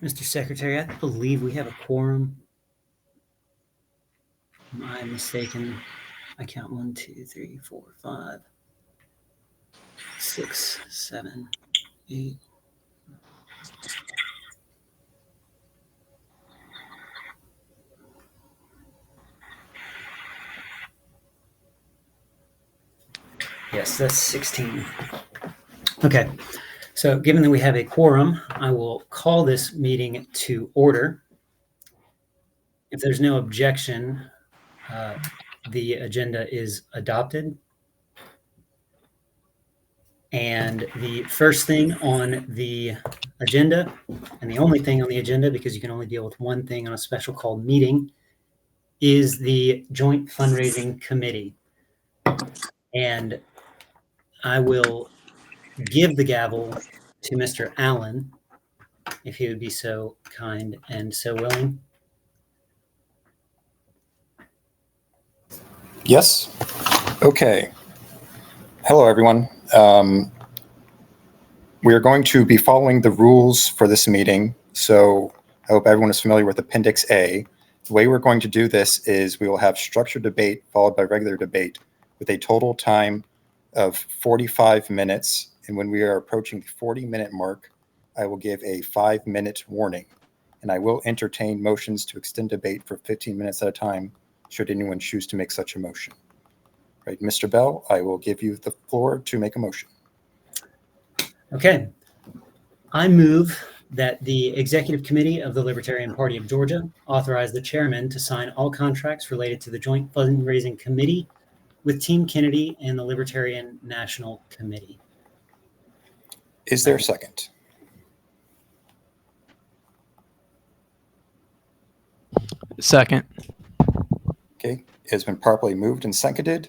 Mr. Secretary, I believe we have a quorum. Am I mistaken? I count 1, 2, 3, 4, 5, 6, 7, 8. Yes, that's 16. Okay, so given that we have a quorum, I will call this meeting to order. If there's no objection, the agenda is adopted. And the first thing on the agenda, and the only thing on the agenda, because you can only deal with one thing on a special called meeting, is the Joint Fundraising Committee. And I will give the gavel to Mr. Allen, if he would be so kind and so willing. Yes. Okay. Hello, everyone. We are going to be following the rules for this meeting. So I hope everyone is familiar with Appendix A. The way we're going to do this is we will have structured debate followed by regular debate with a total time of 45 minutes. And when we are approaching the 40-minute mark, I will give a 5-minute warning. And I will entertain motions to extend debate for 15 minutes at a time, should anyone choose to make such a motion. Right, Mr. Bell, I will give you the floor to make a motion. Okay. I move that the Executive Committee of the Libertarian Party of Georgia authorize the chairman to sign all contracts related to the Joint Fundraising Committee with Team Kennedy and the Libertarian National Committee. Is there a second? Second. Okay, it has been properly moved and seconded.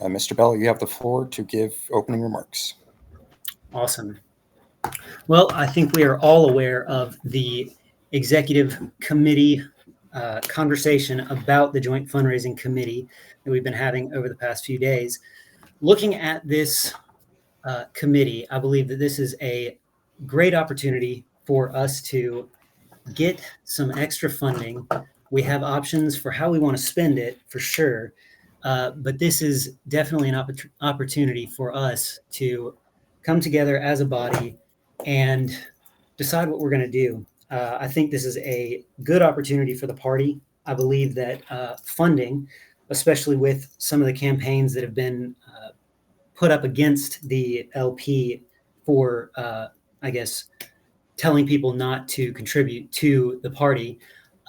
Mr. Bell, you have the floor to give opening remarks. Awesome. Well, I think we are all aware of the Executive Committee conversation about the Joint Fundraising Committee that we've been having over the past few days. Looking at this committee, I believe that this is a great opportunity for us to get some extra funding. We have options for how we want to spend it, for sure. But this is definitely an opportunity for us to come together as a body and decide what we're going to do. I think this is a good opportunity for the party. I believe that funding, especially with some of the campaigns that have been put up against the LP for, I guess, telling people not to contribute to the party,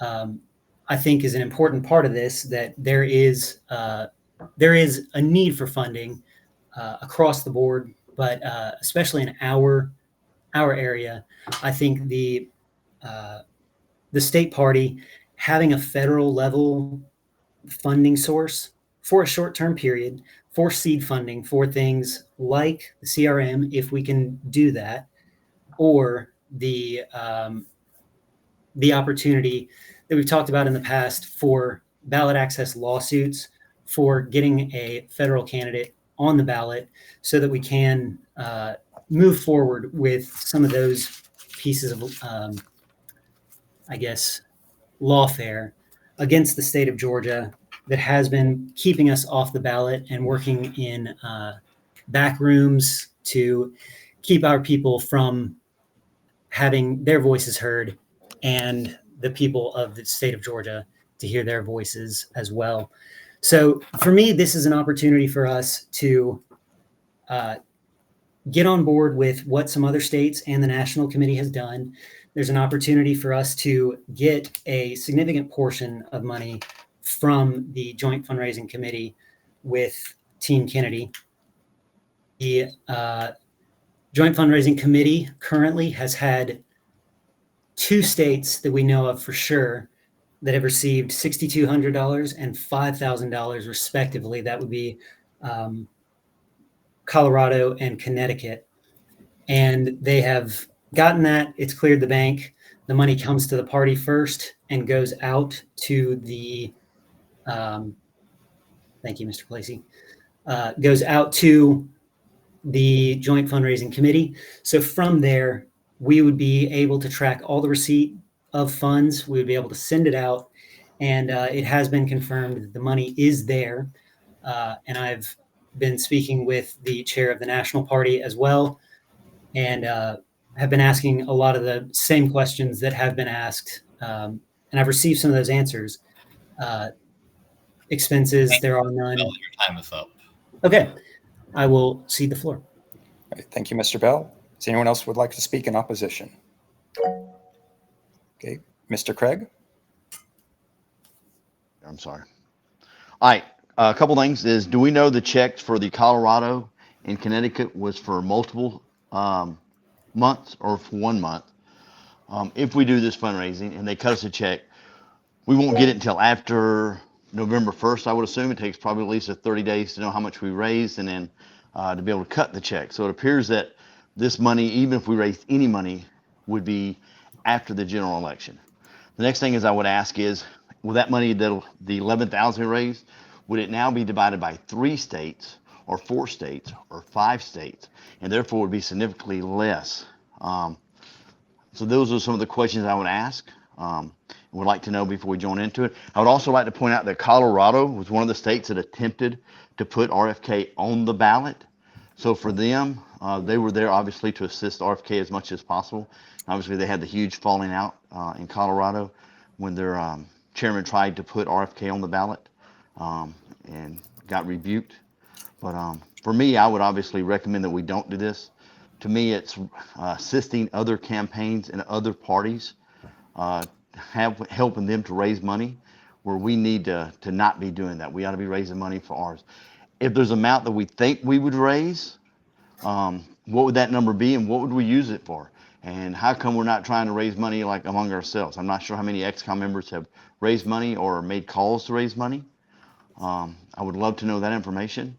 I think is an important part of this, that there is a need for funding across the board, but especially in our area. I think the state party having a federal level funding source for a short-term period for seed funding for things like the CRM, if we can do that, or the opportunity that we've talked about in the past for ballot access lawsuits, for getting a federal candidate on the ballot so that we can move forward with some of those pieces of, I guess, lawfare against the state of Georgia that has been keeping us off the ballot and working in back rooms to keep our people from having their voices heard, and the people of the state of Georgia to hear their voices as well. So for me, this is an opportunity for us to get on board with what some other states and the National Committee has done. There's an opportunity for us to get a significant portion of money from the Joint Fundraising Committee with Team Kennedy. The Joint Fundraising Committee currently has had 2 states that we know of for sure that have received $6,200 and $5,000 respectively. That would be Colorado and Connecticut. And they have gotten that. It's cleared the bank. The money comes to the party first and goes out to the, thank you, Mr. Placey, goes out to the Joint Fundraising Committee. So from there, we would be able to track all the receipt of funds, we would be able to send it out. And it has been confirmed that the money is there. And I've been speaking with the chair of the National Party as well, and have been asking a lot of the same questions that have been asked. And I've received some of those answers. Expenses, there are none. Your time is up. Okay, I will cede the floor. All right, thank you, Mr. Bell. Does anyone else would like to speak in opposition? Okay, Mr. Craig? I'm sorry. All right, a couple things is, do we know the checks for the Colorado and Connecticut was for multiple months or for 1 month? If we do this fundraising and they cut us a check, we won't get it until after November 1st, I would assume. It takes probably at least 30 days to know how much we raised and then to be able to cut the check. So it appears that this money, even if we raised any money, would be after the general election. The next thing is I would ask is, will that money, the 11,000 raised, would it now be divided by 3 states or 4 states or 5 states, and therefore would be significantly less? So those are some of the questions I would ask. Would like to know before we join into it. I would also like to point out that Colorado was one of the states that attempted to put RFK on the ballot. So for them, they were there obviously to assist RFK as much as possible. Obviously, they had the huge falling out in Colorado when their chairman tried to put RFK on the ballot and got rebuked. But for me, I would obviously recommend that we don't do this. To me, it's assisting other campaigns and other parties, helping them to raise money where we need to not be doing that. We ought to be raising money for ours. If there's an amount that we think we would raise, what would that number be and what would we use it for? And how come we're not trying to raise money like among ourselves? I'm not sure how many XCOM members have raised money or made calls to raise money. I would love to know that information.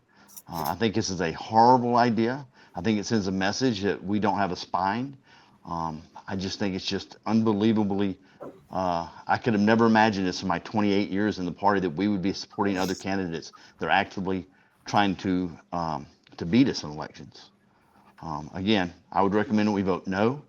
I think this is a horrible idea. I think it sends a message that we don't have a spine. I just think it's just unbelievably, I could have never imagined this in my 28 years in the party that we would be supporting other candidates that are actively trying to beat us in elections. Again, I would recommend that we vote no.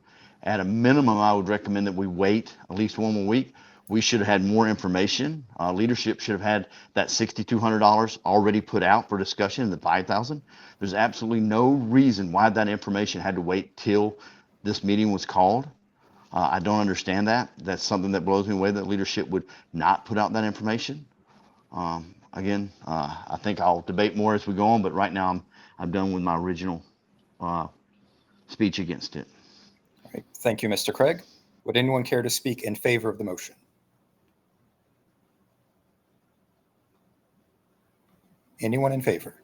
At a minimum, I would recommend that we wait at least 1 more week. We should have had more information. Leadership should have had that $6,200 already put out for discussion in the 5,000. There's absolutely no reason why that information had to wait till this meeting was called. I don't understand that. That's something that blows me away, that leadership would not put out that information. Again, I think I'll debate more as we go on, but right now I'm done with my original speech against it. All right, thank you, Mr. Craig. Would anyone care to speak in favor of the motion? Anyone in favor?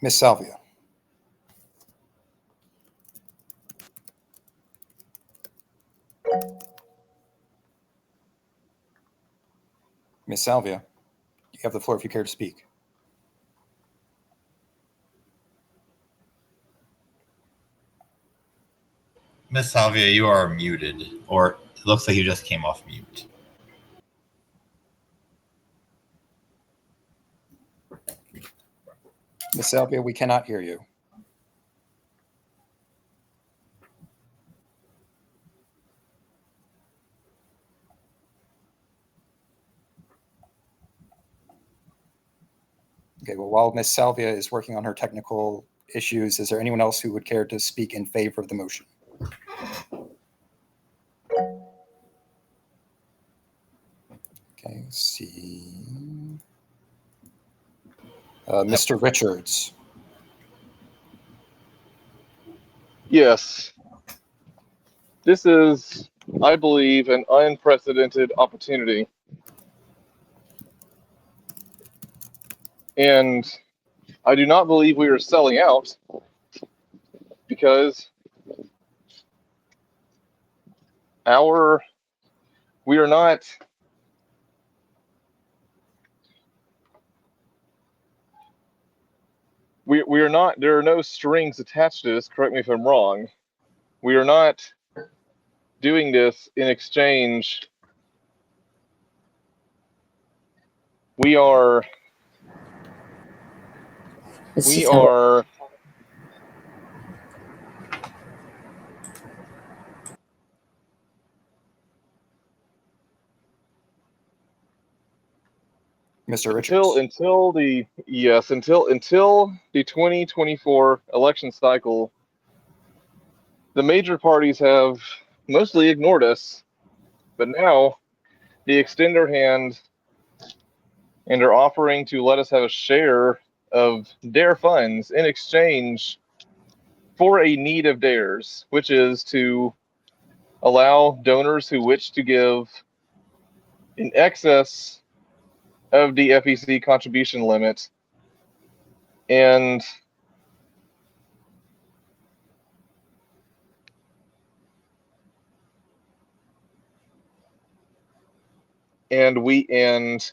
Ms. Salvia. Ms. Salvia, you have the floor if you care to speak. Miss Salvia, you are muted, or it looks like you just came off mute. Ms. Salvia, we cannot hear you. Okay, well, while Ms. Salvia is working on her technical issues, is there anyone else who would care to speak in favor of the motion? Okay, let's see. Mr. Richards. Yes. This is, I believe, an unprecedented opportunity. And I do not believe we are selling out because we are not there are no strings attached to this, correct me if I'm wrong. We are not doing this in exchange. We are Mr. Richards. until the 2024 election cycle, the major parties have mostly ignored us, but now they extend their hand and are offering to let us have a share of their funds in exchange for a need of theirs, which is to allow donors who wish to give in excess of the FEC contribution limit and we and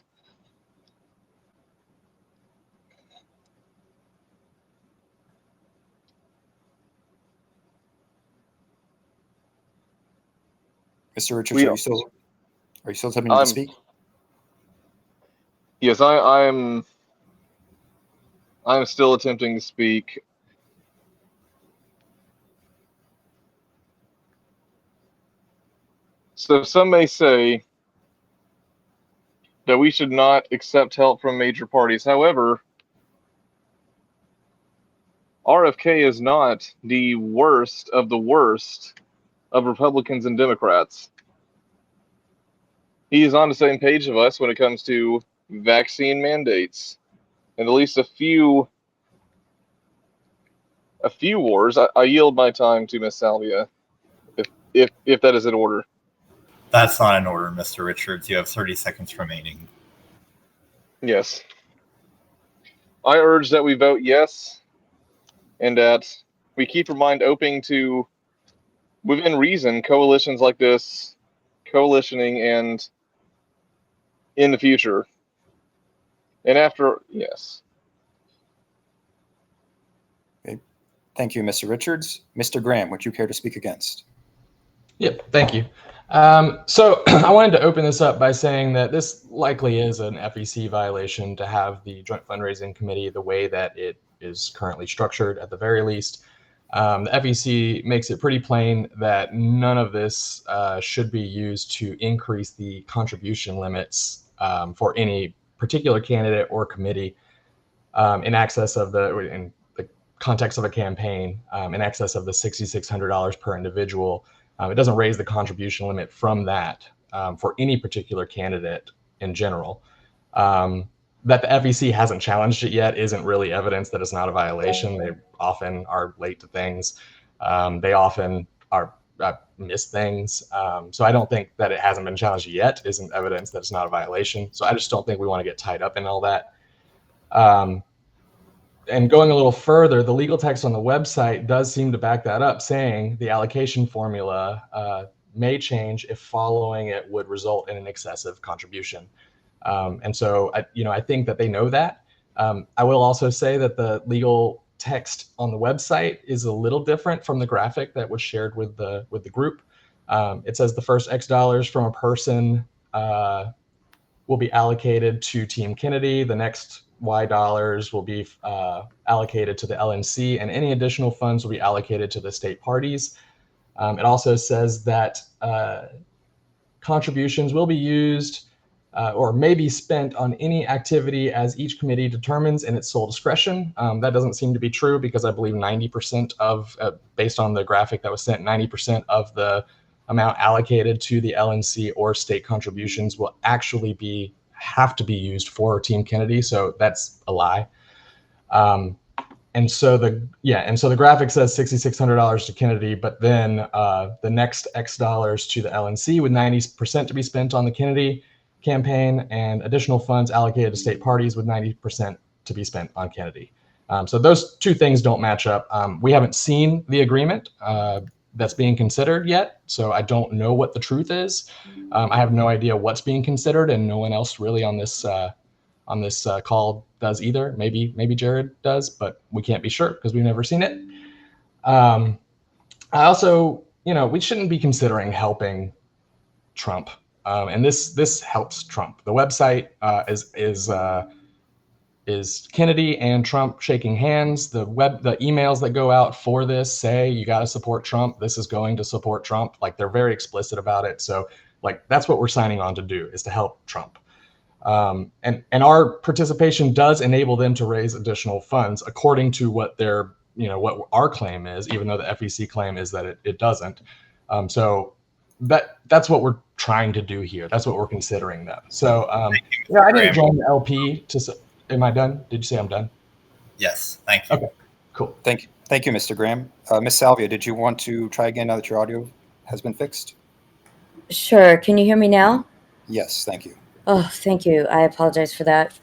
Mr. Richards, we are you still attempting to speak? Yes, I'm still attempting to speak. So some may say that we should not accept help from major parties. However, RFK is not the worst of the worst of Republicans and Democrats. He is on the same page of us when it comes to vaccine mandates, and at least a few wars. I yield my time to Miss Salvia, if that is in order. That's not in order, Mr. Richards. You have 30 seconds remaining. Yes. I urge that we vote yes, and that we keep our mind open to, within reason, coalitions like this, coalitioning and in the future. And after, yes. Okay. Thank you, Mr. Richards. Mr. Graham, would you care to speak against? Yep, thank you. So I wanted to open this up by saying that this likely is an FEC violation to have the Joint Fundraising Committee the way that it is currently structured, at the very least. The FEC makes it pretty plain that none of this should be used to increase the contribution limits for any particular candidate or committee in the context of a campaign, in excess of the $6,600 per individual. It doesn't raise the contribution limit from that for any particular candidate in general. That the FEC hasn't challenged it yet isn't really evidence that it's not a violation. They often are late to things. They often are miss things. So I don't think that it hasn't been challenged yet isn't evidence that it's not a violation. So I just don't think we want to get tied up in all that. And going a little further, the legal text on the website does seem to back that up, saying the allocation formula may change if following it would result in an excessive contribution. And so, I think that they know that. I will also say that the legal text on the website is a little different from the graphic that was shared with the group. It says the first X dollars from a person will be allocated to Team Kennedy. The next Y dollars will be allocated to the LNC, and any additional funds will be allocated to the state parties. It also says that contributions will be used or may be spent on any activity as each committee determines in its sole discretion. That doesn't seem to be true because I believe 90% of, based on the graphic that was sent, 90% of the amount allocated to the LNC or state contributions will actually have to be used for Team Kennedy. So that's a lie. And so the graphic says $6,600 to Kennedy, but then the next X dollars to the LNC with 90% to be spent on the Kennedy campaign and additional funds allocated to state parties with 90% to be spent on Kennedy. So those two things don't match up. We haven't seen the agreement that's being considered yet, so I don't know what the truth is. I have no idea what's being considered, and no one else really on this call does either. Maybe Jared does, but we can't be sure because we've never seen it. I also, we shouldn't be considering helping Trump, and this helps Trump. The website is Kennedy and Trump shaking hands. The emails that go out for this say you got to support Trump. This is going to support Trump. Like, they're very explicit about it. So like, that's what we're signing on to do, is to help Trump. And our participation does enable them to raise additional funds according to what their, what our claim is, even though the FEC claim is that it doesn't. So that's what we're trying to do here. That's what we're considering, though. So yeah, I didn't join the LP. Am I done? Did you say I'm done? Yes, thank you. Okay, cool. Thank you, Mr. Graham. Ms. Salvia, did you want to try again now that your audio has been fixed? Sure. Can you hear me now? Yes, thank you. Oh, thank you. I apologize for that.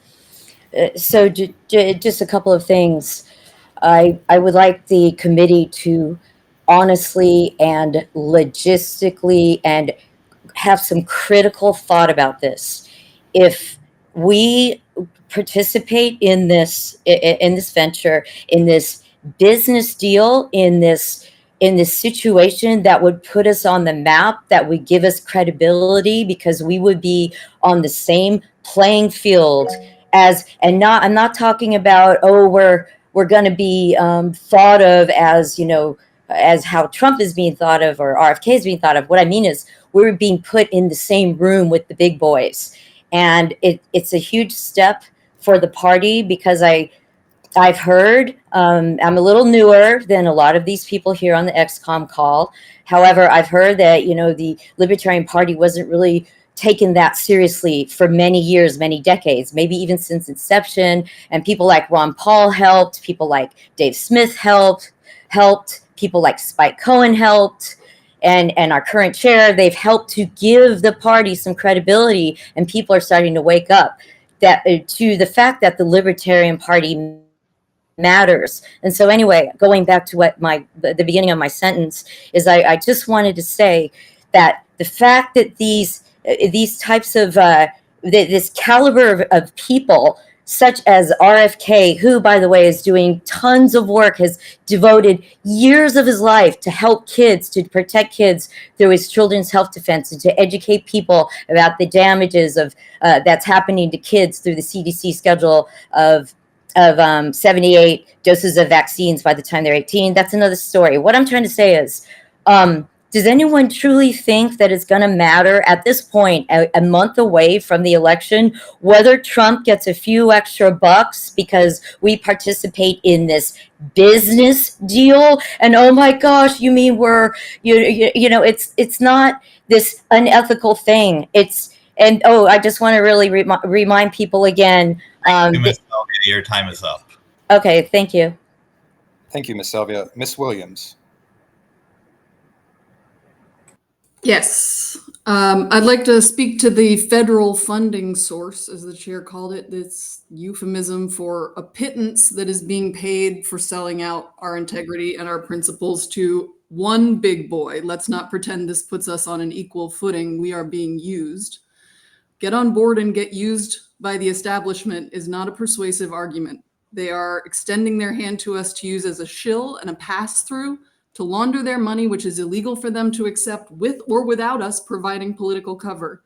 So just a couple of things. I would like the committee to honestly and logistically and have some critical thought about this. If we participate in this venture, in this business deal, in this situation that would put us on the map, that would give us credibility, because we would be on the same playing field as, and not, I'm not talking about, oh, we're going to be thought of as, as how Trump is being thought of or RFK is being thought of. What I mean is we're being put in the same room with the big boys. And it's a huge step for the party, because I've heard, I'm a little newer than a lot of these people here on the XCOM call. However, I've heard that, the Libertarian Party wasn't really taken that seriously for many years, many decades, maybe even since inception. And people like Ron Paul helped, people like Dave Smith helped, people like Spike Cohen helped, and our current chair, they've helped to give the party some credibility, and people are starting to wake up that to the fact that the Libertarian Party matters. And so anyway, going back to what the beginning of my sentence is, I just wanted to say that the fact that these types of this caliber of people, such as RFK, who, by the way, is doing tons of work, has devoted years of his life to help kids, to protect kids through his Children's Health Defense, and to educate people about the damages of that's happening to kids through the CDC schedule of 78 doses of vaccines by the time they're 18. That's another story. What I'm trying to say is, does anyone truly think that it's going to matter at this point, a month away from the election, whether Trump gets a few extra bucks because we participate in this business deal? And oh my gosh, you mean it's not this unethical thing. I just want to really remind people again. Thank you, Ms. Salvia. Your time is up. Okay, thank you. Thank you, Ms. Salvia. Ms. Williams. Yes. I'd like to speak to the federal funding source, as the chair called it. This euphemism for a pittance that is being paid for selling out our integrity and our principles to one big boy. Let's not pretend this puts us on an equal footing. We are being used. Get on board and get used by the establishment is not a persuasive argument. They are extending their hand to us to use as a shill and a pass-through to launder their money, which is illegal for them to accept, with or without us providing political cover.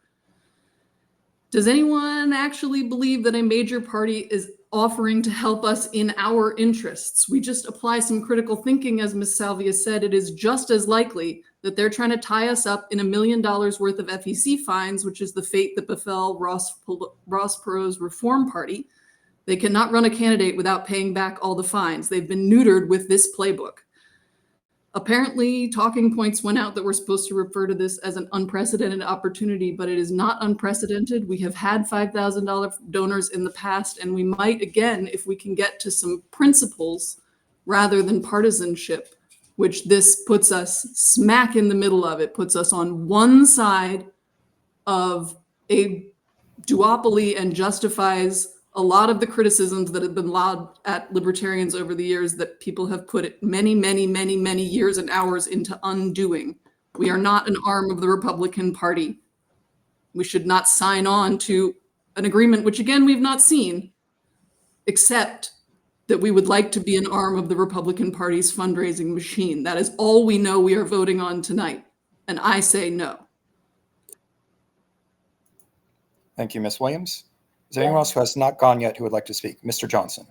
Does anyone actually believe that a major party is offering to help us in our interests? We just apply some critical thinking, as Ms. Salvia said. It is just as likely that they're trying to tie us up in $1 million worth of FEC fines, which is the fate that befell Ross Perot's Reform Party. They cannot run a candidate without paying back all the fines. They've been neutered with this playbook. Apparently, talking points went out that we're supposed to refer to this as an unprecedented opportunity, but it is not unprecedented. We have had $5,000 donors in the past, and we might again if we can get to some principles rather than partisanship, which this puts us smack in the middle of. It puts us on one side of a duopoly and justifies a lot of the criticisms that have been lobbed at libertarians over the years that people have put many, many, many, many years and hours into undoing. We are not an arm of the Republican Party. We should not sign on to an agreement, which again, we've not seen, except that we would like to be an arm of the Republican Party's fundraising machine. That is all we know we are voting on tonight. And I say no. Thank you, Ms. Williams. Is there anyone else who has not gone yet who would like to speak? Mr. Johnson.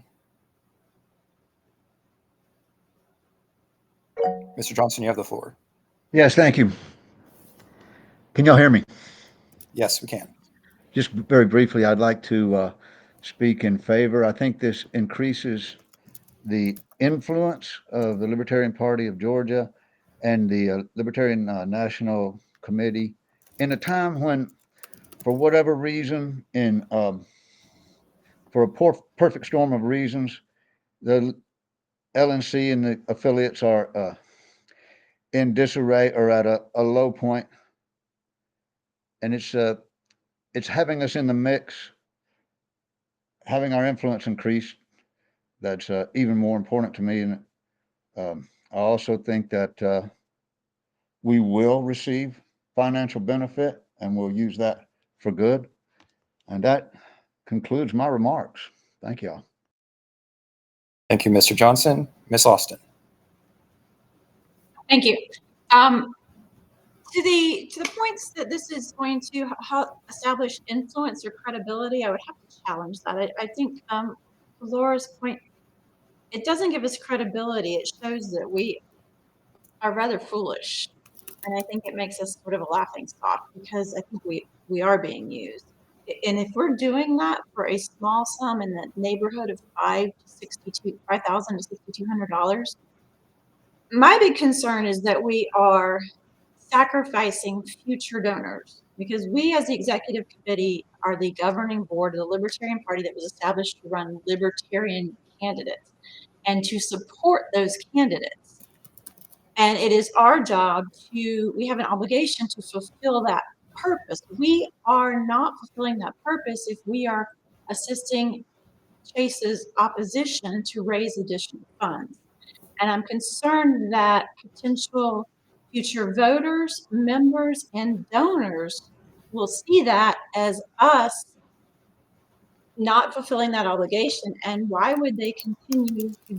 Mr. Johnson, you have the floor. Yes, thank you. Can y'all hear me? Yes, we can. Just very briefly, I'd like to speak in favor. I think this increases the influence of the Libertarian Party of Georgia and the Libertarian National Committee in a time when, for whatever reason, for a perfect storm of reasons, the LNC and the affiliates are in disarray or at a low point, and it's having us in the mix, having our influence increased. That's even more important to me, and I also think that we will receive financial benefit, and we'll use that for good. And that concludes my remarks. Thank you all. Thank you, Mr. Johnson. Ms. Austin. Thank you. To the points that this is going to establish influence or credibility, I would have to challenge that. I think Laura's point, it doesn't give us credibility. It shows that we are rather foolish. And I think it makes us sort of a laughing stock because I think we are being used. And if we're doing that for a small sum in the neighborhood of $5,000 to $6,200, my big concern is that we are sacrificing future donors because we as the executive committee are the governing board of the Libertarian Party that was established to run libertarian candidates and to support those candidates. And it is our job we have an obligation to fulfill that purpose. We are not fulfilling that purpose if we are assisting Chase's opposition to raise additional funds. And I'm concerned that potential future voters, members, and donors will see that as us not fulfilling that obligation. And why would they continue to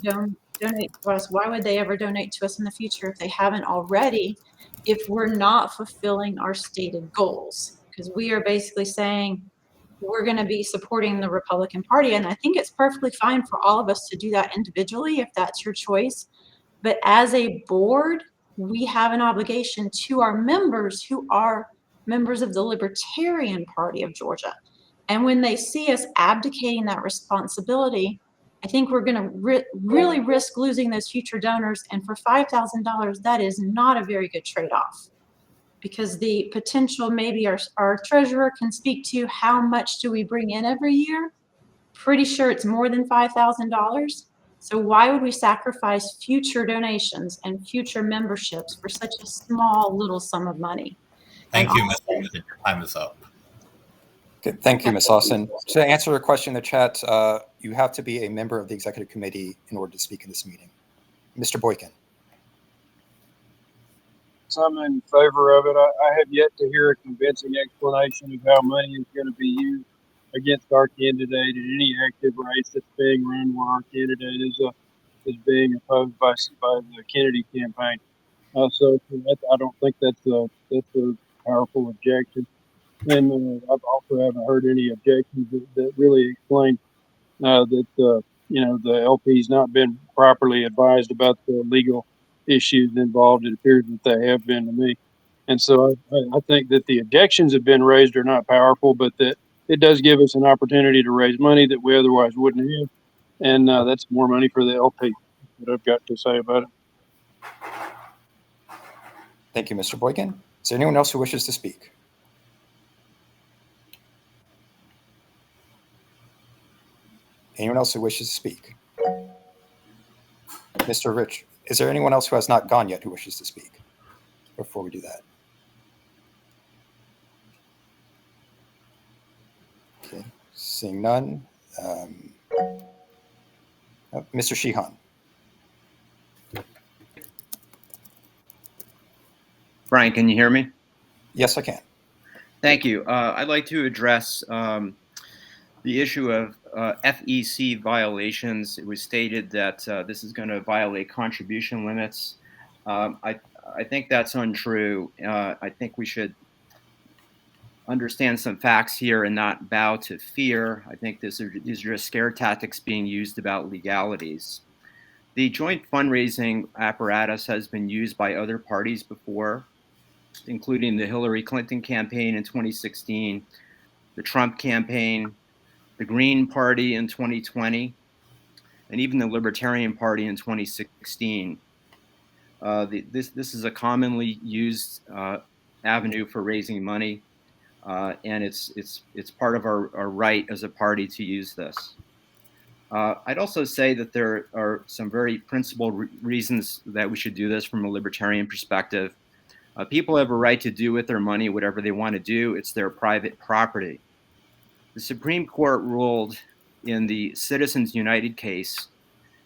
donate to us? Why would they ever donate to us in the future if they haven't already, if we're not fulfilling our stated goals? Because we are basically saying we're going to be supporting the Republican Party. And I think it's perfectly fine for all of us to do that individually if that's your choice. But as a board, we have an obligation to our members who are members of the Libertarian Party of Georgia. And when they see us abdicating that responsibility, I think we're going to really risk losing those future donors. And for $5,000, that is not a very good trade-off. Because the potential, maybe our treasurer can speak to how much do we bring in every year. Pretty sure it's more than $5,000. So why would we sacrifice future donations and future memberships for such a small little sum of money? Thank you, Mr. Newton. Your time is up. Good. Thank you, Ms. Austin. To answer the question in the chat, you have to be a member of the executive committee in order to speak in this meeting. Mr. Boykin. I'm in favor of it. I have yet to hear a convincing explanation of how money is going to be used against our candidate in any active race that's being run where our candidate is being opposed by the Kennedy campaign. So I don't think that's a powerful objection. And I also haven't heard any objections that really explain that the LP's not been properly advised about the legal issues involved. It appears that they have been to me. And so I think that the objections have been raised are not powerful, but that it does give us an opportunity to raise money that we otherwise wouldn't have. And that's more money for the LP. What I've got to say about it. Thank you, Mr. Boykin. Is there anyone else who wishes to speak? Anyone else who wishes to speak? Mr. Rich, is there anyone else who has not gone yet who wishes to speak before we do that? Okay, seeing none. Mr. Sheehan. Brian, can you hear me? Yes, I can. Thank you. I'd like to address the issue of FEC violations. It was stated that this is going to violate contribution limits. I think that's untrue. I think we should understand some facts here and not bow to fear. I think these are just scare tactics being used about legalities. The joint fundraising apparatus has been used by other parties before, including the Hillary Clinton campaign in 2016. the Trump campaign, the Green Party in 2020, and even the Libertarian Party in 2016. This is a commonly used avenue for raising money, and it's part of our right as a party to use this. I'd also say that there are some very principled reasons that we should do this from a libertarian perspective. People have a right to do with their money whatever they want to do. It's their private property. The Supreme Court ruled in the Citizens United case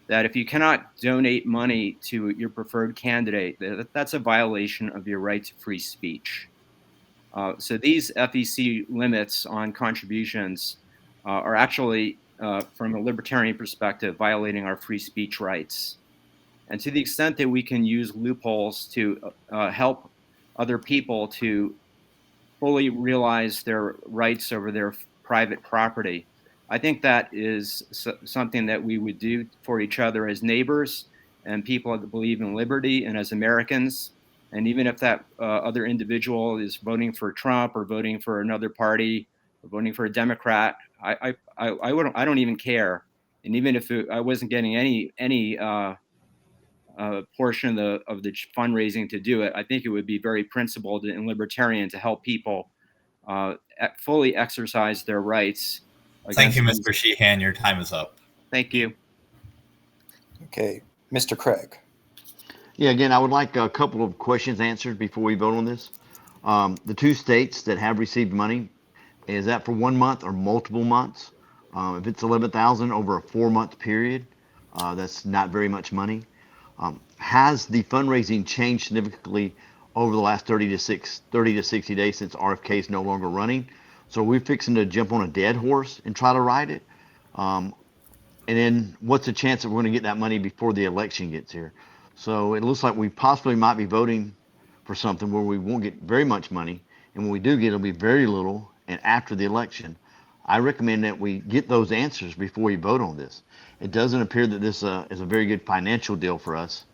that if you cannot donate money to your preferred candidate, that's a violation of your right to free speech. So these FEC limits on contributions are actually, from a libertarian perspective, violating our free speech rights. And to the extent that we can use loopholes to help other people to fully realize their rights over their private property, I think that is something that we would do for each other as neighbors and people that believe in liberty and as Americans. And even if that other individual is voting for Trump or voting for another party or voting for a Democrat, I don't even care. And even if I wasn't getting any portion of the fundraising to do it, I think it would be very principled and libertarian to help people fully exercise their rights. Thank you, Mr. Sheehan. Your time is up. Thank you. Okay, Mr. Craig. Yeah, again, I would like a couple of questions answered before we vote on this. The 2 states that have received money, is that for 1 month or multiple months? If it's 11,000 over a 4-month period, that's not very much money. Has the fundraising changed significantly over the last 30 to 60 days since RFK is no longer running? So we're fixing to jump on a dead horse and try to ride it. And then what's the chance that we're going to get that money before the election gets here? So it looks like we possibly might be voting for something where we won't get very much money. And when we do get it, it'll be very little. And after the election, I recommend that we get those answers before we vote on this. It doesn't appear that this is a very good financial deal for us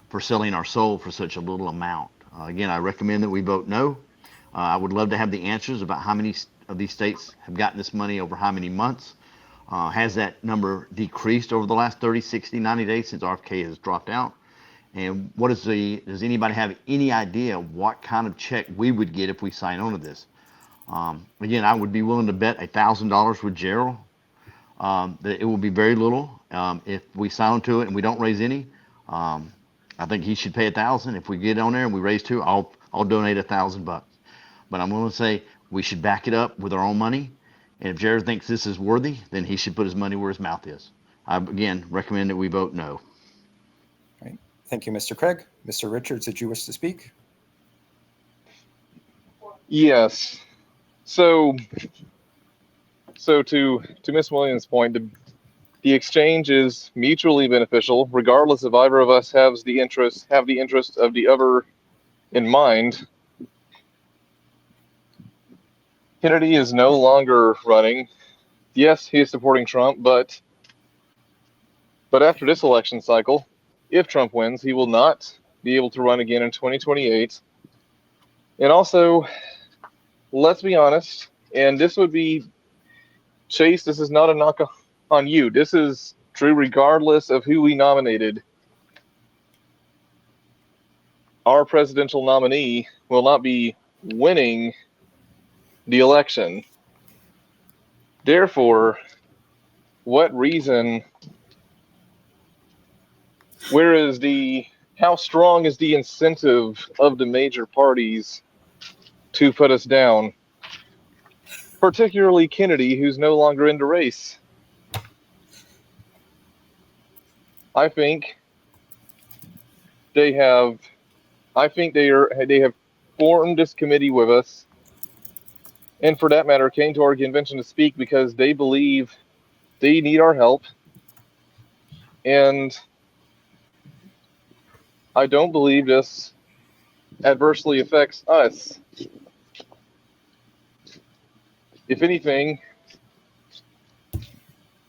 for selling our soul for such a little amount. Again, I recommend that we vote no. I would love to have the answers about how many of these states have gotten this money over how many months. Has that number decreased over the last 30, 60, 90 days since RFK has dropped out? And what is does anybody have any idea what kind of check we would get if we sign on to this? Again, I would be willing to bet $1,000 with Gerald that it will be very little. If we sign on to it and we don't raise any, I think he should pay $1,000. If we get on there and we raise 2, I'll donate $1,000 bucks. But I'm going to say we should back it up with our own money. And if Jared thinks this is worthy, then he should put his money where his mouth is. I, again, recommend that we vote no. Right. Thank you, Mr. Craig. Mr. Richards, did you wish to speak? Yes. So to Ms. Williams' point, the exchange is mutually beneficial, regardless if either of us have the interest of the other in mind. Kennedy is no longer running. Yes, he is supporting Trump, but after this election cycle, if Trump wins, he will not be able to run again in 2028. And also, let's be honest, and this would be, Chase, this is not a knock on you. This is true regardless of who we nominated. Our presidential nominee will not be winning the election. Therefore, what reason, how strong is the incentive of the major parties to put us down? Particularly Kennedy, who's no longer in the race. I think they have formed this committee with us, and for that matter, came to our convention to speak because they believe they need our help. And I don't believe this adversely affects us. If anything,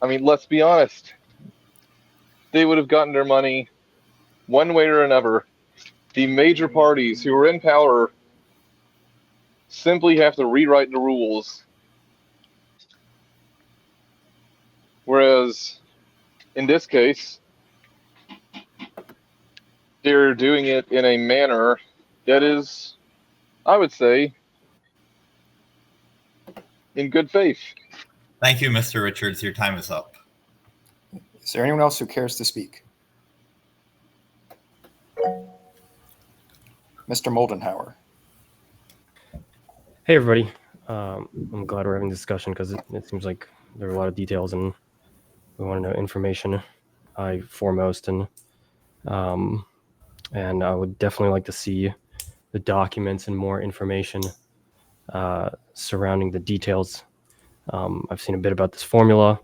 I mean, let's be honest. They would have gotten their money one way or another. The major parties who are in power simply have to rewrite the rules Whereas in this case, they're doing it in a manner that is, I would say, in good faith. Thank you, Mr. Richards. Your time is up. Is there anyone else who cares to speak? Mr. Moldenhauer. Hey, everybody. I'm glad we're having this discussion because it seems like there are a lot of details and we want to know information foremost. And I would definitely like to see the documents and more information surrounding the details. I've seen a bit about this formula,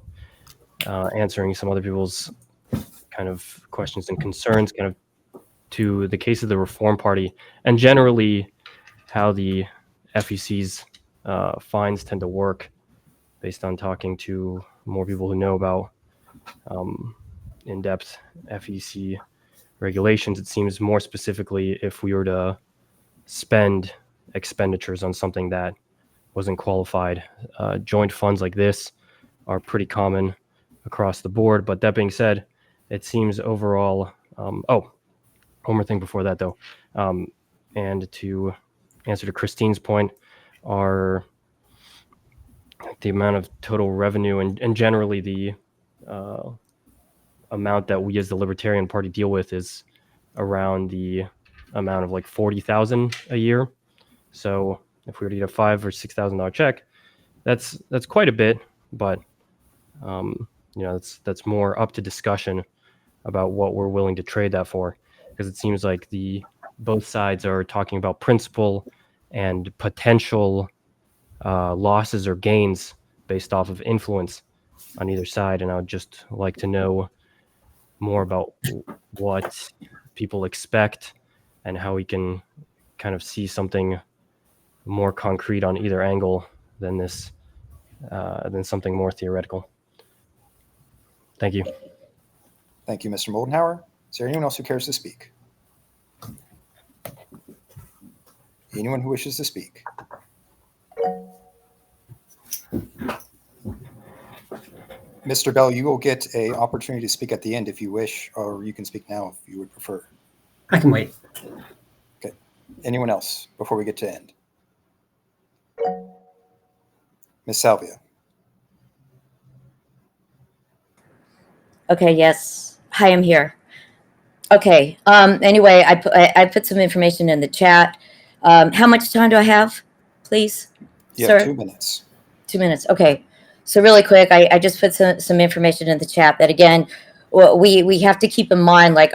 answering some other people's kind of questions and concerns kind of to the case of the Reform Party and generally how the FEC's fines tend to work based on talking to more people who know about in-depth FEC regulations. It seems more specifically if we were to spend expenditures on something that wasn't qualified. Joint funds like this are pretty common across the board. But that being said, it seems overall, one more thing before that though. And to answer to Christine's point, the amount of total revenue and generally the amount that we as the Libertarian Party deal with is around the amount of like 40,000 a year. So if we were to get a $5,000 or $6,000 check, that's quite a bit, but that's more up to discussion about what we're willing to trade that for, because it seems like both sides are talking about principle and potential losses or gains based off of influence on either side. And I would just like to know more about what people expect and how we can kind of see something more concrete on either angle than this, than something more theoretical. Thank you. Thank you, Mr. Moldenhauer. Is there anyone else who cares to speak? Anyone who wishes to speak? Mr. Bell, you will get an opportunity to speak at the end if you wish, or you can speak now if you would prefer. I can wait. Okay. Anyone else before we get to end? Ms. Salvia. Okay, yes. Hi, I'm here. Okay. Anyway, I put some information in the chat. How much time do I have, please, You sir? have 2 minutes. 2 minutes. Okay. So really quick, I just put some information in the chat that again, we have to keep in mind, like,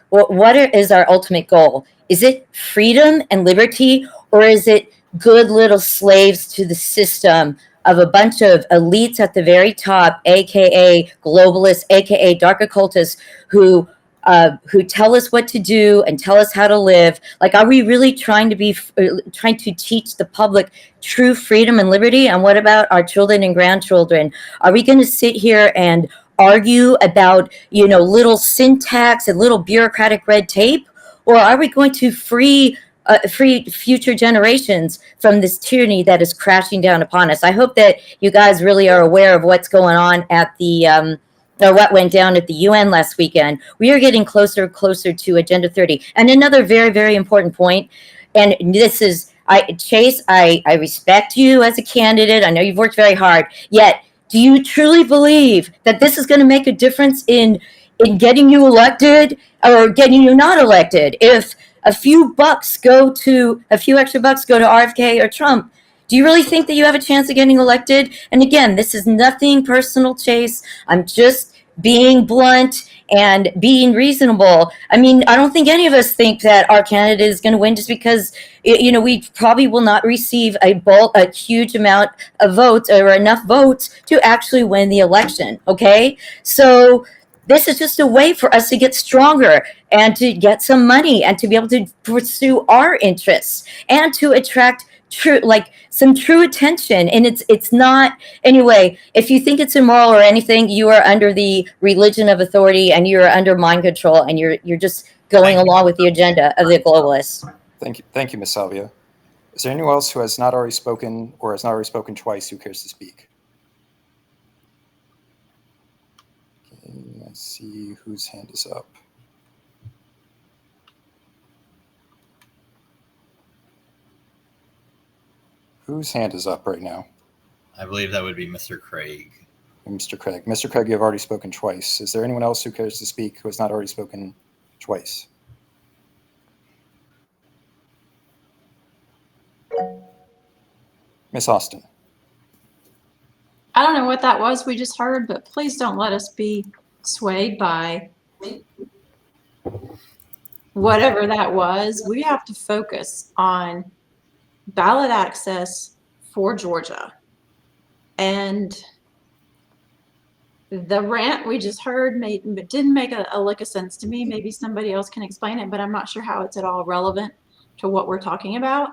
what is our ultimate goal? Is it freedom and liberty, or is it good little slaves to the system of a bunch of elites at the very top, aka globalists, aka dark occultists, who tell us what to do and tell us how to live? Like, are we really trying to teach the public true freedom and liberty? And what about our children and grandchildren? Are we going to sit here and argue about, little syntax and little bureaucratic red tape? Or are we going to free future generations from this tyranny that is crashing down upon us? I hope that you guys really are aware of what's going on at or what went down at the UN last weekend. We are getting closer and closer to Agenda 30. And another very, very important point, and this is, Chase, I respect you as a candidate. I know you've worked very hard. Yet, do you truly believe that this is going to make a difference in getting you elected or getting you not elected? If a few extra bucks go to RFK or Trump, do you really think that you have a chance of getting elected? And again, this is nothing personal, Chase. I'm just being blunt and being reasonable. I mean, I don't think any of us think that our candidate is going to win just because, we probably will not receive a huge amount of votes or enough votes to actually win the election. Okay. So this is just a way for us to get stronger and to get some money and to be able to pursue our interests and to attract some true attention. And it's not, anyway, if you think it's immoral or anything, you are under the religion of authority and you're under mind control, and you're just going along with the agenda of the globalists. Thank you, Ms. Salvia. Is there anyone else who has not already spoken or has not already spoken twice who cares to speak? Let's see whose hand is up. Whose hand is up right now? I believe that would be Mr. Craig. Mr. Craig. Mr. Craig, you have already spoken twice. Is there anyone else who cares to speak who has not already spoken twice? Miss Austin. I don't know what that was we just heard, but please don't let us be swayed by whatever that was. We have to focus on ballot access for Georgia. And the rant we just heard didn't make a lick of sense to me. Maybe somebody else can explain it, but I'm not sure how it's at all relevant to what we're talking about.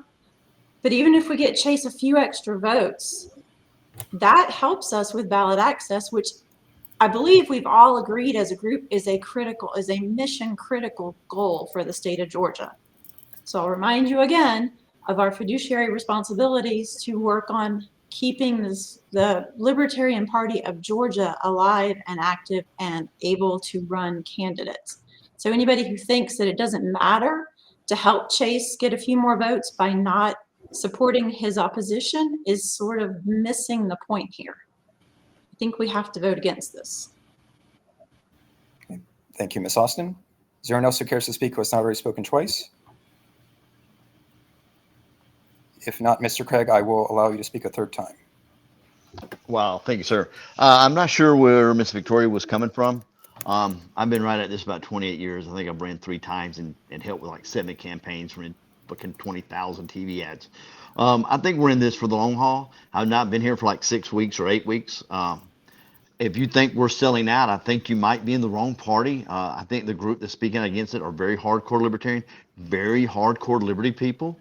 But even if we get Chase a few extra votes, that helps us with ballot access, which I believe we've all agreed as a group is a mission critical goal for the state of Georgia. So I'll remind you again of our fiduciary responsibilities to work on keeping the Libertarian Party of Georgia alive and active and able to run candidates. So anybody who thinks that it doesn't matter to help Chase get a few more votes by not supporting his opposition is sort of missing the point here. I think we have to vote against this. Okay. Thank you, Ms. Austin. Is there anyone else who cares to speak who has not already spoken twice? If not, Mr. Craig, I will allow you to speak a third time. Wow, thank you, sir. I'm not sure where Miss Victoria was coming from. I've been right at this about 28 years. I think I've ran 3 times and helped with like 7 campaigns, running booking 20,000 TV ads. I think we're in this for the long haul. I've not been here for like 6 weeks or 8 weeks. If you think we're selling out, I think you might be in the wrong party. I think the group that's speaking against it are very hardcore libertarian, very hardcore liberty people.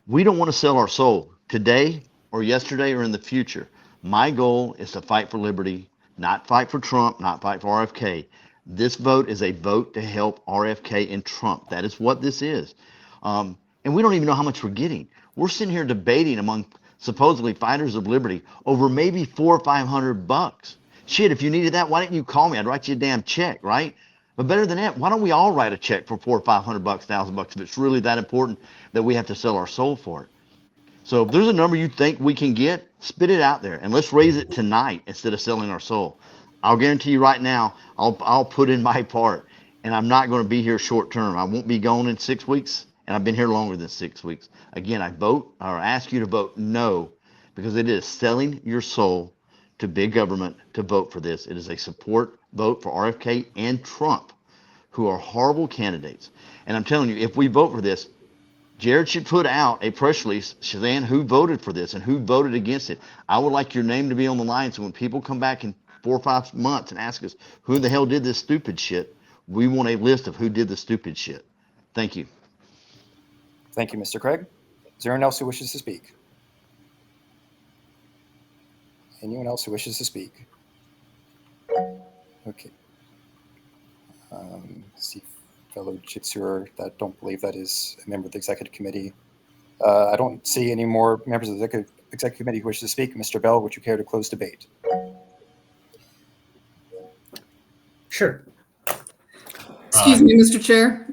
We don't want to sell our soul today or yesterday or in the future. My goal is to fight for liberty, not fight for Trump, not fight for RFK. This vote is a vote to help RFK and Trump. That is what this is. And we don't even know how much we're getting. We're sitting here debating among supposedly fighters of liberty over maybe $400 or $500. Shit, if you needed that, why didn't you call me? I'd write you a damn check, right? But better than that, why don't we all write a check for $400 or $500, $1,000 if it's really that important that we have to sell our soul for it? So if there's a number you think we can get, spit it out there and let's raise it tonight instead of selling our soul. I'll guarantee you right now, I'll put in my part, and I'm not going to be here short term. I won't be gone in 6 weeks, and I've been here longer than 6 weeks. Again, I vote or ask you to vote no, because it is selling your soul to big government to vote for this. It is a support vote for RFK and Trump, who are horrible candidates. And I'm telling you, if we vote for this, Jared should put out a press release saying who voted for this and who voted against it. I would like your name to be on the line, so when people come back in 4 or 5 months and ask us who the hell did this stupid shit, we want a list of who did the stupid shit. Thank you. Thank you, Mr. Craig. Is there anyone else who wishes to speak? Anyone else who wishes to speak? Okay. See, fellow Jitsuer, I don't believe that is a member of the executive committee. I don't see any more members of the executive committee who wish to speak. Mr. Bell, would you care to close debate? Sure. Excuse me, Mr. Chair.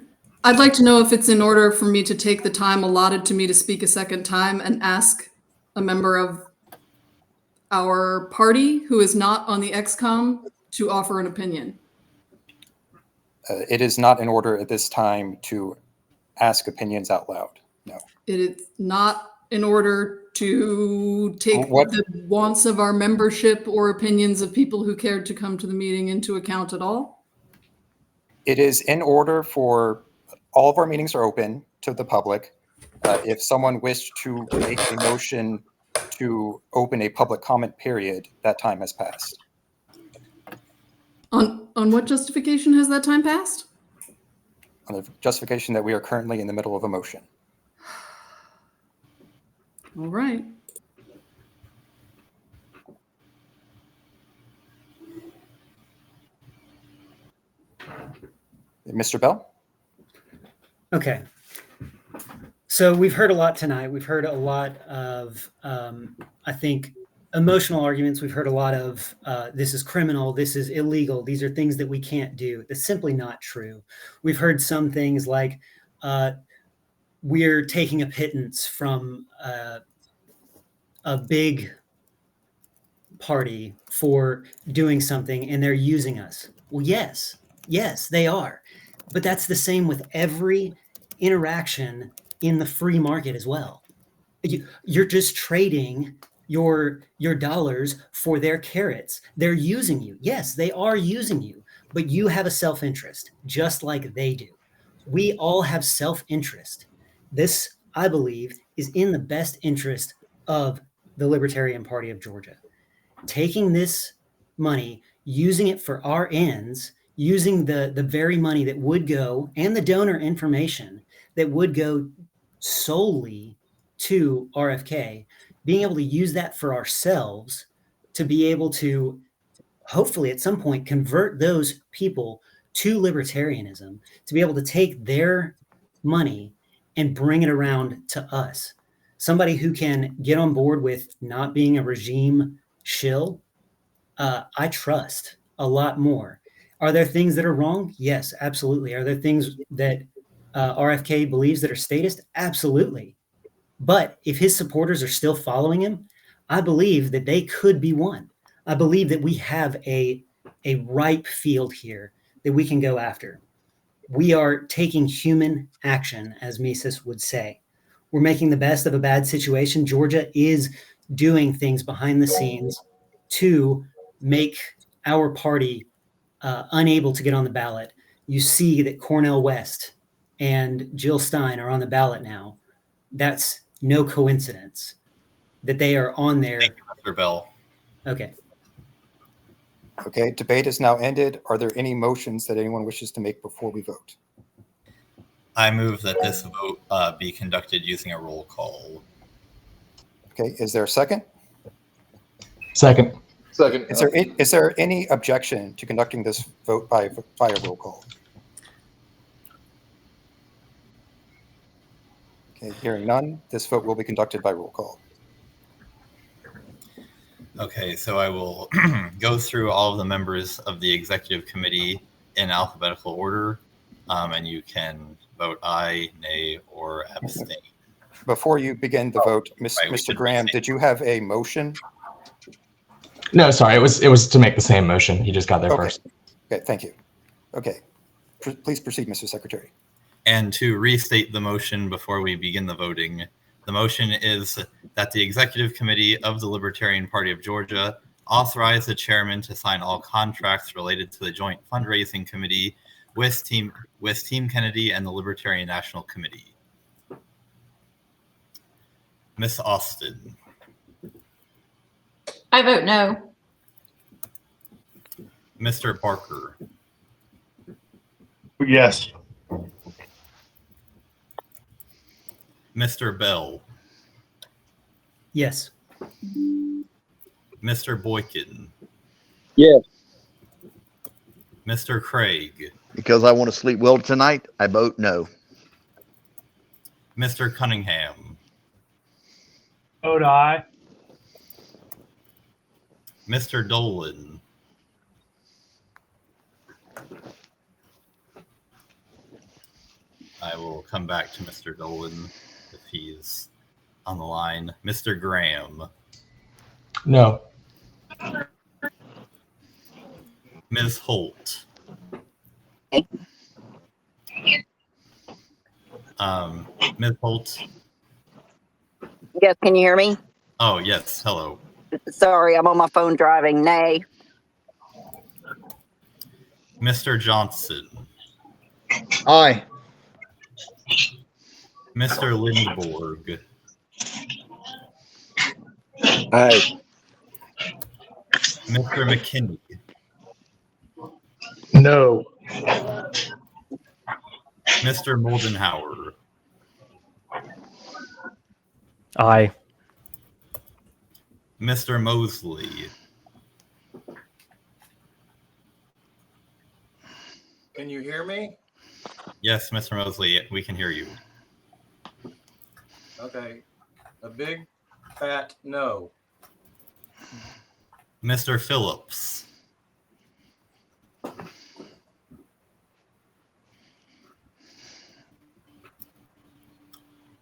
I'd like to know if it's in order for me to take the time allotted to me to speak a second time and ask a member of our party who is not on the XCOM to offer an opinion. It is not in order at this time to ask opinions out loud. No. It is not in order to take the wants of our membership or opinions of people who cared to come to the meeting into account at all? It is in order for all of our meetings are open to the public. If someone wished to make a motion to open a public comment period, that time has passed. On what justification has that time passed? On the justification that we are currently in the middle of a motion. All right. Mr. Bell? Okay. So we've heard a lot tonight. We've heard a lot of, I think, emotional arguments. We've heard a lot of this is criminal, this is illegal, these are things that we can't do. That's simply not true. We've heard some things like we're taking a pittance from a big party for doing something and they're using us. Well, yes, they are. But that's the same with every interaction in the free market as well. You're just trading your dollars for their carrots. They're using you. Yes, they are using you, but you have a self-interest just like they do. We all have self-interest. This, I believe, is in the best interest of the Libertarian Party of Georgia. Taking this money, using it for our ends, using the very money that would go and the donor information that would go solely to RFK, being able to use that for ourselves to be able to hopefully at some point convert those people to libertarianism, to be able to take their money and bring it around to us. Somebody who can get on board with not being a regime shill, I trust a lot more. Are there things that are wrong? Yes, absolutely. Are there things that RFK believes that are statist? Absolutely. But if his supporters are still following him, I believe that they could be won. I believe that we have a ripe field here that we can go after. We are taking human action, as Mises would say. We're making the best of a bad situation. Georgia is doing things behind the scenes to make our party unable to get on the ballot. You see that Cornel West and Jill Stein are on the ballot now. That's no coincidence that they are on there. Thank you, Mr. Bell. Okay. Okay, debate is now ended. Are there any motions that anyone wishes to make before we vote? I move that this vote be conducted using a roll call. Okay, is there a second? Second. Second. Is there any objection to conducting this vote by roll call? Okay, hearing none, this vote will be conducted by roll call. Okay, so I will go through all of the members of the executive committee in alphabetical order, and you can vote aye, nay, or abstain. Before you begin the vote, right, Mr. Graham, did you have a motion? No, sorry, it was to make the same motion. He just got there first. Okay, thank you. Okay, please proceed, Mr. Secretary. And to restate the motion before we begin the voting, the motion is that the Executive Committee of the Libertarian Party of Georgia authorize the chairman to sign all contracts related to the Joint Fundraising Committee with Team Kennedy and the Libertarian National Committee. Ms. Austin. I vote no. Mr. Barker. Yes. Mr. Bell. Yes. Mr. Boykin. Yes. Mr. Craig. Because I want to sleep well tonight, I vote no. Mr. Cunningham. Vote aye. Mr. Dolan. I will come back to Mr. Dolan if he's on the line. Mr. Graham. No. Ms. Holt. Ms. Holt. Yes, can you hear me? Oh, yes. Hello. Sorry, I'm on my phone driving. Nay. Mr. Johnson. Aye. Mr. Lindborg. Aye. Mr. McKinney. No. Mr. Moldenhauer. Aye. Mr. Mosley. Can you hear me? Yes, Mr. Mosley, we can hear you. Okay. A big fat no. Mr. Phillips.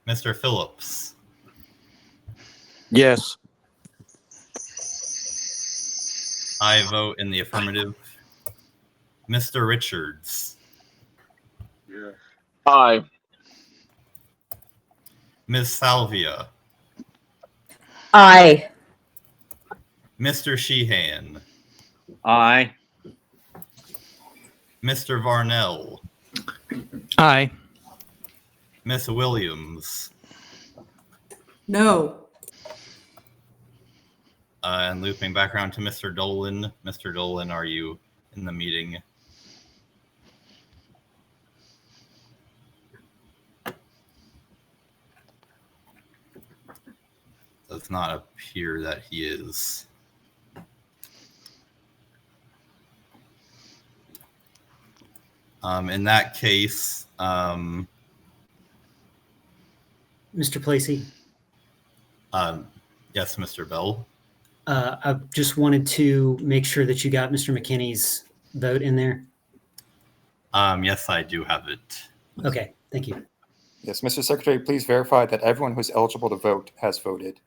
Mr. Phillips. Yes. I vote in the affirmative. Mr. Richards. Yes. Aye. Ms. Salvia. Aye. Mr. Sheehan. Aye. Mr. Varnell. Aye. Miss Williams. No. And looping back around to Mr. Dolan. Mr. Dolan, are you in the meeting? Does not appear that he is. In that case, Mr. Placey, yes, Mr. Bell. I just wanted to make sure that you got Mr. McKinney's vote in there. Yes, I do have it. Okay, thank you. Yes, Mr. Secretary, please verify that everyone who's eligible to vote has voted.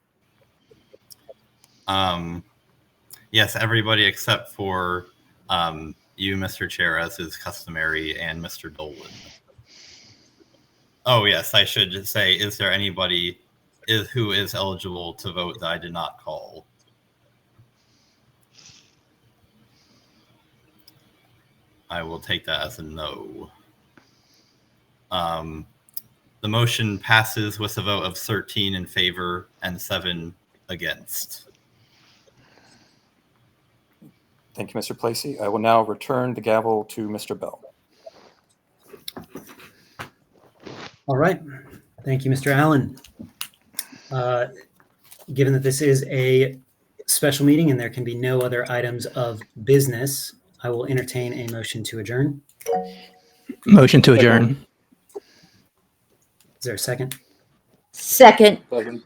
Yes, everybody except for you, Mr. Chair, as is customary, and Mr. Dolan. Oh, yes, I should say, is there anybody who is eligible to vote that I did not call? I will take that as a no. The motion passes with a vote of 13 in favor and 7 against. Thank you, Mr. Placey. I will now return the gavel to Mr. Bell. All right. Thank you, Mr. Allen. Given that this is a special meeting and there can be no other items of business, I will entertain a motion to adjourn. Motion to adjourn. Is there a second? Second. Second.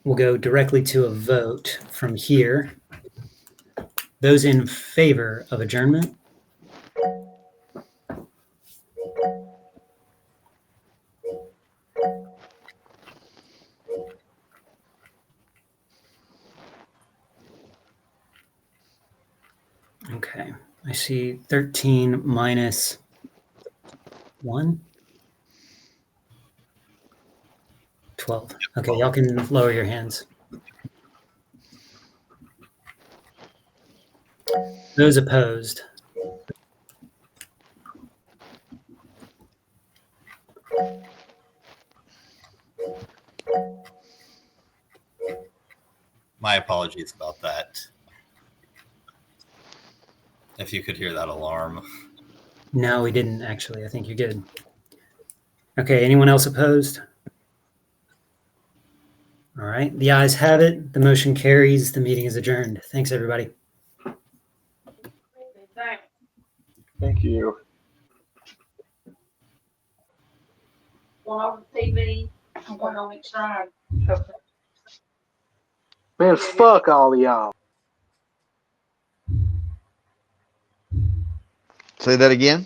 We'll go directly to a vote from here. Those in favor of adjournment? Okay, I see 13 minus 1. 12. Okay, y'all can lower your hands. Those opposed? My apologies about that. If you could hear that alarm. No, we didn't actually. I think you're good. Okay, anyone else opposed? All right, the ayes have it. The motion carries. The meeting is adjourned. Thanks, everybody. Thank you. One on TV and one on each side. Man, fuck all of y'all. Say that again.